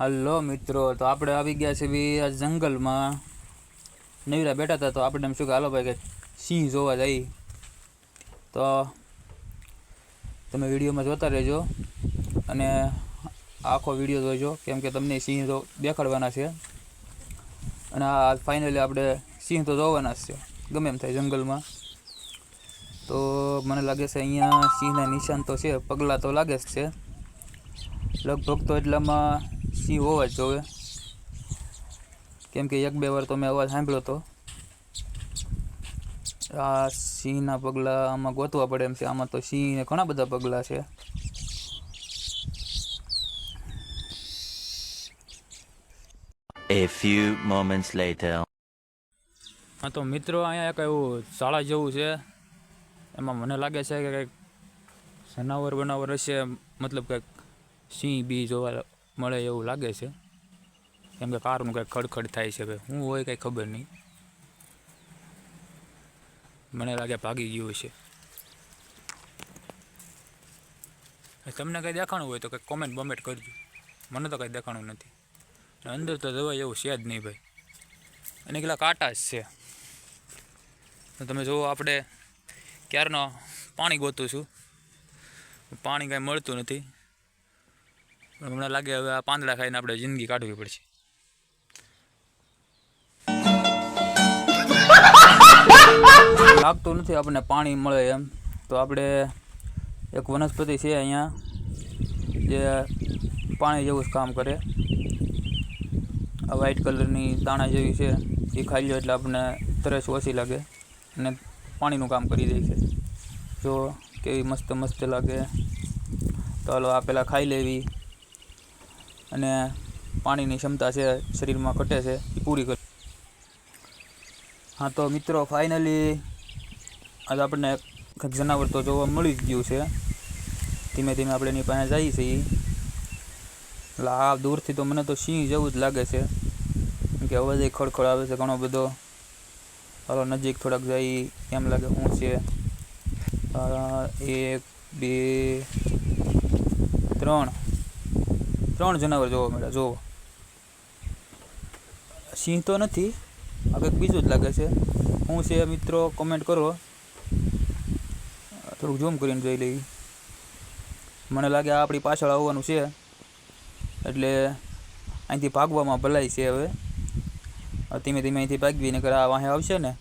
Hello મિત્રો, તો આપણે આવી ગયા છે બી આ જંગલમાં. નવીરા બેઠા હતા તો આપણે એમ શું કે હાલો ભાઈ કે સિંહ જોવા જઈએ. તો તમે વિડીયોમાં જોતા રહેજો અને આખો વિડીયો જોજો, કેમ કે તમને સિંહ તો દેખાડવાના છે. અને આ ફાઇનલી આપણે સિંહ તો જોવાના જ છે ગમે એમ થાય જંગલમાં. તો મને લાગે છે અહીંયા સિંહના નિશાન તો છે, પગલાં તો લાગે જ છે લગભગ. તો એટલામાં સિંહ હોવા જ જોવે, કેમ કે એક બે વાર તો મેં અવાજ સાંભળ્યો હતો. આ સિંહના પગલાં આમાં ગોતવા પડે એમ છે. આમાં તો સિંહને ઘણા બધા પગલાં છે. A few moments later. હા તો મિત્રો, અહીંયા એક એવું શાળા જેવું છે. એમાં મને લાગે છે કે કંઈક જનાવર બનાવર હશે, મતલબ કંઈક સિંહ બી જોવા મળે એવું લાગે છે. કેમ કે કારનું કંઈક ખડખડ થાય છે, ભાઈ શું હોય કંઈ ખબર નહીં. મને લાગે ભાગી ગયું છે. તમને કંઈ દેખાણું હોય તો કંઈક કોમેન્ટ બોમેન્ટ કરજો. મને તો કંઈ દેખાણું નથી. અંદર તો જવાય એવું છે જ નહીં ભાઈ, અને કેટલા કાંટા જ છે. તો તમે જુઓ, આપણે ક્યારનો પાણી ગોતું છું, પાણી કાંઈ મળતું નથી. મને લાગે હવે આ પાંદડા ખાઈને આપણે જિંદગી કાઢવી પડશે. લાગતું નથી આપણને પાણી મળે એમ. તો આપણે એક વનસ્પતિ છે અહીંયા જે પાણી જેવું જ કામ કરે. આ વ્હાઈટ કલરની દાણા જેવી છે, એ ખાઈ લો એટલે આપણને તરસ ઓછી લાગે અને પાણીનું કામ કરી દે છે. જો કેવી મસ્ત મસ્ત લાગે. તો હાલો આ પહેલાં ખાઈ લેવી અને પાણીની ક્ષમતા છે શરીરમાં ઘટે છે એ પૂરી કરી. હા તો મિત્રો, ફાઇનલી આજે આપણને કંઈક જનાવર તો જોવા મળી જ ગયું છે. ધીમે ધીમે આપણે એની પાસે જઈએ છીએ. એટલે આ દૂરથી તો મને તો સિંહ જેવું જ લાગે છે, કેમ કે અવાજ ખડખડ આવે છે ઘણો બધો. હાલો નજીક થોડાક જઈ, એમ લાગે શું છે. 1 2 3 જનાવર જોવા મળ્યા. જોવો, સિંહ તો નથી, આ કંઈક બીજું જ લાગે છે. શું છે મિત્રો, કોમેન્ટ કરો. થોડુંક ઝૂમ કરીને જોઈ લઈ. મને લાગે આ આપણી પાછળ આવવાનું છે, એટલે અહીંથી ભાગવામાં ભલાઈ છે. હવે ધીમે ધીમે અહીંથી ભાગવી, નકર આ વાહે આવશે ને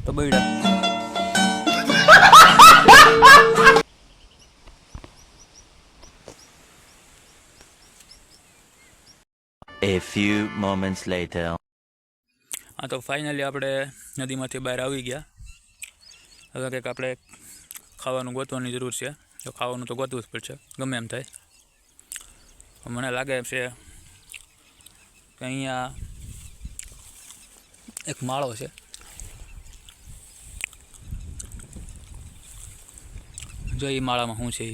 તો બૈડા. A few moments later. હા તો ફાઇનલી આપણે નદીમાંથી બહાર આવી ગયા. હવે કંઈક આપણે ખાવાનું ગોતવાની જરૂર છે. તો ખાવાનું તો ગોતવું જ પડશે ગમે એમ થાય. મને લાગે એમ છે કે અહીંયા એક માળો છે. જો એ માળામાં શું છે. એ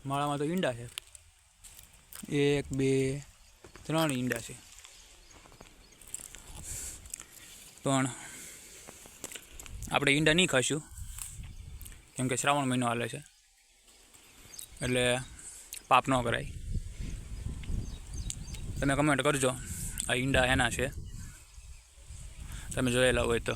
માળામાં તો ઈંડા છે. 1 2 3 ઈંડા છે. પણ આપણે ઈંડા નહીં ખાશું, કેમ કે શ્રાવણ મહિનો હાલે છે, એટલે પાપ ન કરાય. તમે કમેન્ટ કરજો આ ઈંડા એના છે, તમે જોયેલા હોય તો.